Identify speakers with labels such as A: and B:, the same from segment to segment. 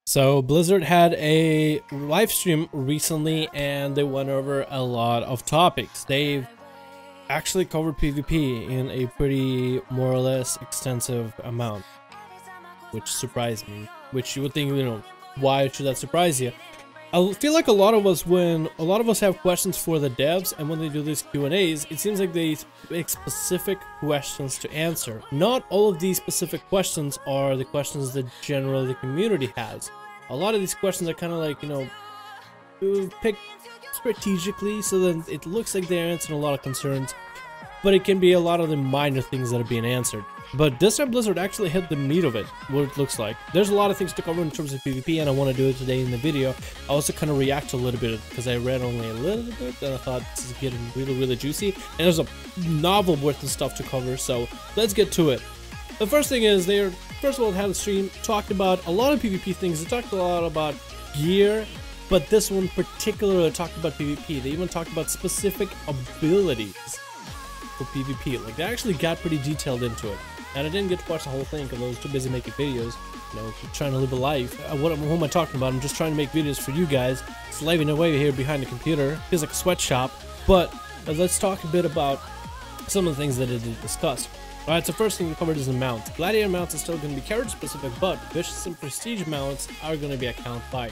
A: So Blizzard had a live stream recently and they went over a lot of topics. They've actually covered PvP in a pretty more or less extensive amount, which surprised me, which you would think, why should that surprise you? I feel like when a lot of us have questions for the devs, and when they do these Q&As, it seems like they make specific questions to answer. Not all of these specific questions are the questions that generally the community has. A lot of these questions are kind of like, picked strategically, so then it looks like they're answering a lot of concerns, but it can be a lot of the minor things that are being answered. But this time Blizzard actually hit the meat of it, what it looks like. There's a lot of things to cover in terms of PvP, and I want to do it today in the video. I also kind of react a little bit because I read only a little bit and I thought this is getting really juicy, and there's a novel worth of stuff to cover, so let's get to it. The first thing is, they first of all had a stream, talked about a lot of PvP things. They talked a lot about gear, but this one particularly talked about PvP. They even talked about specific abilities for PvP. Like, they actually got pretty detailed into it. And I didn't get to watch the whole thing because I was too busy making videos, trying to live a life. Who am I talking about? I'm just trying to make videos for you guys, slaving away here behind the computer. Feels like a sweatshop. But let's talk a bit about some of the things that it discussed. Alright, so first thing we covered is the mounts. Gladiator mounts are still going to be character specific, but Vicious and Prestige mounts are going to be account fight,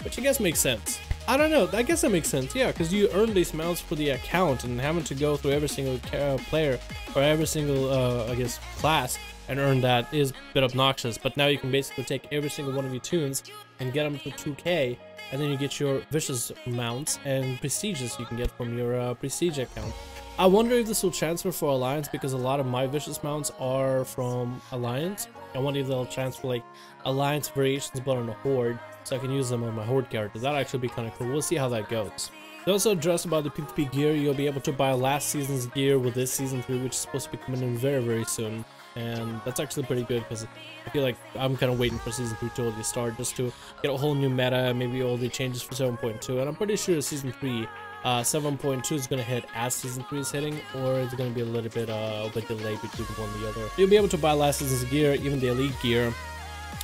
A: which I guess makes sense. I don't know, I guess that makes sense, yeah, because you earn these mounts for the account, and having to go through every single player, or every single, I guess, class, and earn that is a bit obnoxious. But now you can basically take every single one of your tunes and get them to 2K, and then you get your Vicious mounts and Prestiges you can get from your Prestige account. I wonder if this will transfer for Alliance, because a lot of my Vicious mounts are from Alliance. I wonder if they'll transfer, like, Alliance variations but on a Horde, so I can use them on my Horde characters. That'll actually be kind of cool. We'll see how that goes. They also addressed about the PvP gear. You'll be able to buy last season's gear with this season 3, which is supposed to be coming in very soon. And that's actually pretty good, because I feel like I'm kind of waiting for season 3 to already start, just to get a whole new meta, maybe all the changes for 7.2. And I'm pretty sure season 3, 7.2 is going to hit as season 3 is hitting, or it's going to be a little bit of a delay between one and the other. You'll be able to buy last season's gear, even the elite gear,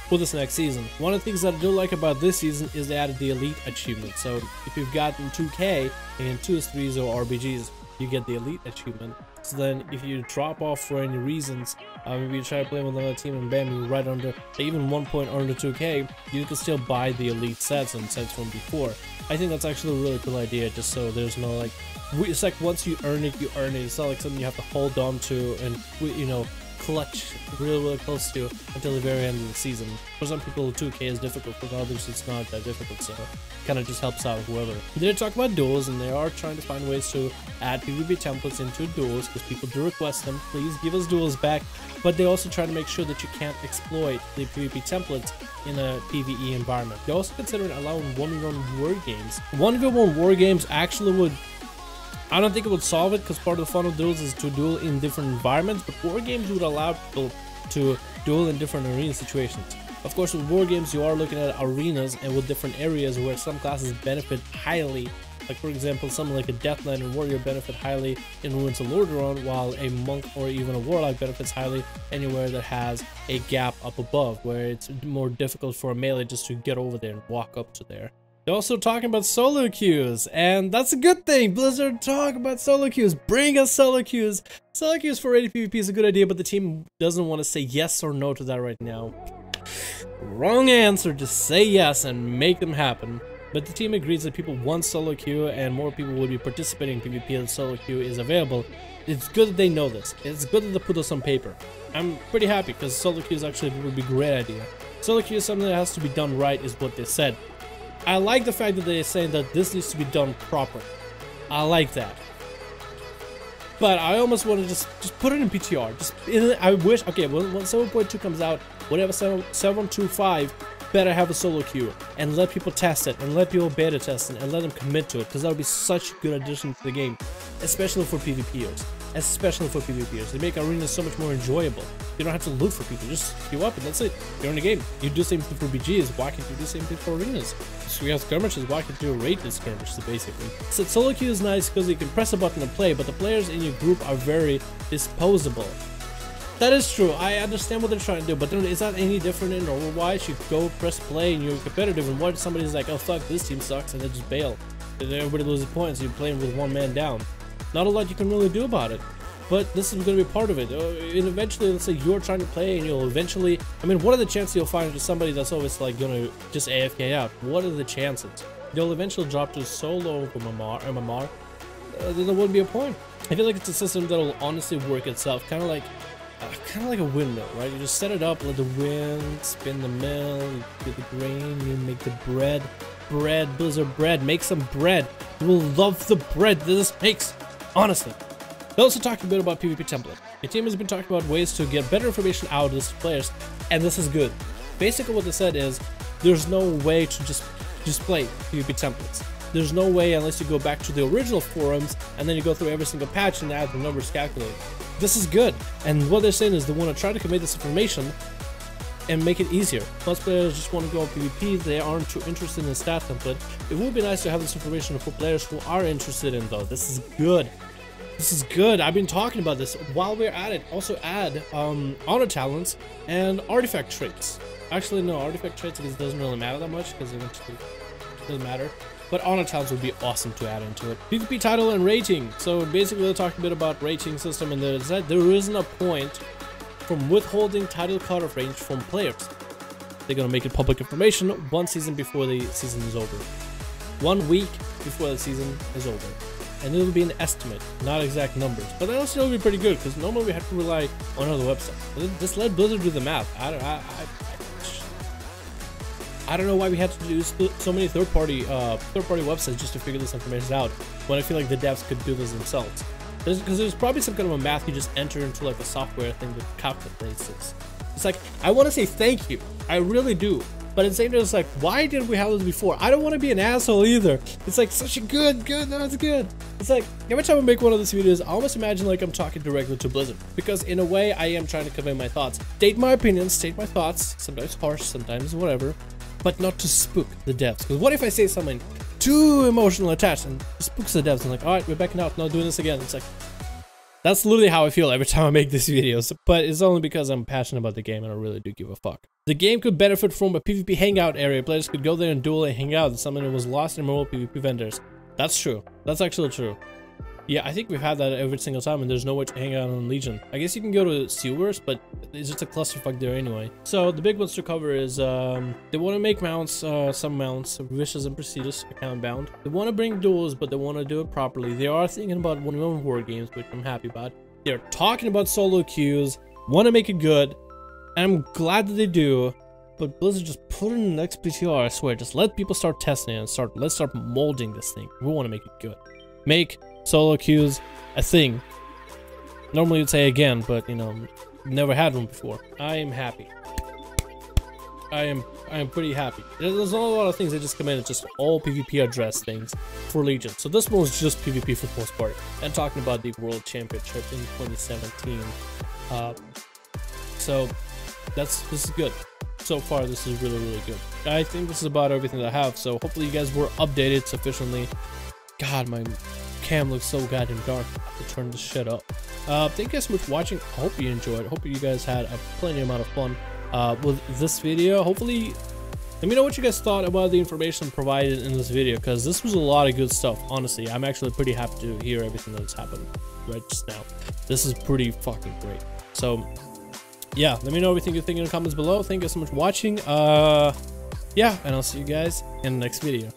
A: for this next season. One of the things that I do like about this season is they added the elite achievement. So if you've gotten 2K in 2s, 3s, or RBGs, you get the elite achievement. So then if you drop off for any reasons, maybe you try to play with another team and bam, you right under, even 1 point under 2K, you can still buy the elite sets and sets from before. I think that's actually a really cool idea, just so there's no, like, it's like once you earn it, you earn it. It's not like something you have to hold on to and, clutch really close to until the very end of the season. For some people 2K is difficult, for others it's not that difficult, so it kind of just helps out whoever. They did talk about duels, and they are trying to find ways to add PvP templates into duels, because people do request them. Please give us duels back. But they also try to make sure that you can't exploit the PvP templates in a PvE environment. They also consider allowing 1v1 war games. 1v1 war games actually would, I don't think it would solve it, because part of the fun of duels is to duel in different environments, but war games would allow people to duel in different arena situations. Of course, with war games, you are looking at arenas and with different areas where some classes benefit highly. Like, for example, someone like a Death Knight and Warrior benefit highly in Ruins of Lordaeron, while a Monk or even a Warlock benefits highly anywhere that has a gap up above, where it's more difficult for a melee just to get over there and walk up to there. They're also talking about solo queues, and that's a good thing. Blizzard, talk about solo queues. Bring us solo queues. Solo queues for rated PvP is a good idea, but the team doesn't want to say yes or no to that right now. Wrong answer. Just say yes and make them happen. But the team agrees that people want solo queue, and more people will be participating in PvP and solo queue is available. It's good that they know this. It's good that they put this on paper. I'm pretty happy, because solo queues actually would be a great idea. Solo queue is something that has to be done right, is what they said. I like the fact that they're saying that this needs to be done properly. I like that. But I almost want to just put it in PTR. I wish, okay, when 7.2 comes out, whatever 7.25 better have a solo queue, and let people test it, and let people beta test it, and let them commit to it, because that would be such a good addition to the game, especially for PvPers. They make arenas so much more enjoyable. You don't have to look for people, just queue up and that's it. You're in the game. You do the same thing for BGs, why can't you do the same thing for arenas? So we have skirmishes, why can't you do rated skirmishes, basically? So solo queue is nice because you can press a button and play, but the players in your group are very disposable. That is true. I understand what they're trying to do, but then is that any different in Overwatch? You go press play and you're competitive, and what if somebody's like, oh fuck, this team sucks, and they just bail. And everybody loses points, you're playing with one man down. Not a lot you can really do about it. But this is going to be part of it. And eventually, let's say you're trying to play and you'll eventually... I mean, what are the chances you'll find somebody that's always like going to just AFK out? What are the chances? You'll eventually drop to solo MMR. Then there wouldn't be a point. I feel like it's a system that'll honestly work itself. Kind of like a windmill, right? You just set it up, let the wind spin the mill, you get the grain, you make the bread. Blizzard bread, make some bread. You will love the bread that this makes, honestly. They also talked a bit about PvP template. The team has been talking about ways to get better information out of these players, and this is good. Basically what they said is, there's no way to just display PvP templates. There's no way unless you go back to the original forums, and then you go through every single patch and add the numbers calculated. This is good, and what they're saying is they want to try to convey this information and make it easier. Most players just want to go on PvP, they aren't too interested in the stat template. It would be nice to have this information for players who are interested in though. This is good. This is good. I've been talking about this. While we're at it, also add honor talents and artifact traits. Actually, no, artifact traits because it doesn't really matter that much because eventually it doesn't matter. But honor talents would be awesome to add into it. PvP title and rating. So basically, they talked a bit about rating system, and they said there isn't a point from withholding title cutoff range from players. They're gonna make it public information 1 season before the season is over. 1 week before the season is over. And it'll be an estimate, not exact numbers. But that'll still be pretty good, because normally we have to rely on other websites. Just let Blizzard do the math. I don't know why we had to do so many third-party websites just to figure this information out, when I feel like the devs could do this themselves. Because there's probably some kind of a math you just enter into like a software thing that calculates this. It's like, I want to say thank you. I really do. But at the same time, it's like, why didn't we have this before? I don't want to be an asshole either. It's like such a good, no, it's good. It's like, every time I make one of these videos, I almost imagine like I'm talking directly to Blizzard. Because in a way, I am trying to convey my thoughts. State my opinions, state my thoughts. Sometimes harsh, sometimes whatever. But not to spook the devs. Because what if I say something too emotional attached and spooks the devs? I'm like, alright, we're backing out, not doing this again. It's like, that's literally how I feel every time I make these videos, but it's only because I'm passionate about the game and I really do give a fuck. The game could benefit from a PvP hangout area. Players could go there and duel and hang out. Something that was lost in mobile PvP vendors. That's true. That's actually true. Yeah, I think we've had that every single time, and there's no way to hang out on Legion. I guess you can go to sewers, but it's just a clusterfuck there anyway. So the big ones to cover is they want to make mounts, some mounts, Vicious and Prestigious, account bound. They want to bring duels, but they want to do it properly. They are thinking about one-on-one war games, which I'm happy about. They're talking about solo queues, want to make it good, and I'm glad that they do. But Blizzard just put it in the next PTR, I swear. Just let people start testing it and let's start molding this thing. We want to make it good. Make solo queues a thing. Normally you'd say again, but you know, never had one before. I am happy. I am pretty happy. There's not a lot of things that just come in. It's just all PvP address things for Legion. So this one was just PvP for the most part. And talking about the World Championship in 2017. So this is good. So far, this is really good. I think this is about everything that I have. So hopefully you guys were updated sufficiently. God, my cam looks so goddamn dark. I have to turn this shit up. Thank you guys so much for watching. I hope you enjoyed. Hope you guys had a plenty amount of fun with this video. Hopefully, let me know what you guys thought about the information provided in this video, because this was a lot of good stuff. Honestly, I'm actually pretty happy to hear everything that's happened right just now. This is pretty fucking great. So yeah, let me know everything you think in the comments below. Thank you so much for watching. Yeah, and I'll see you guys in the next video.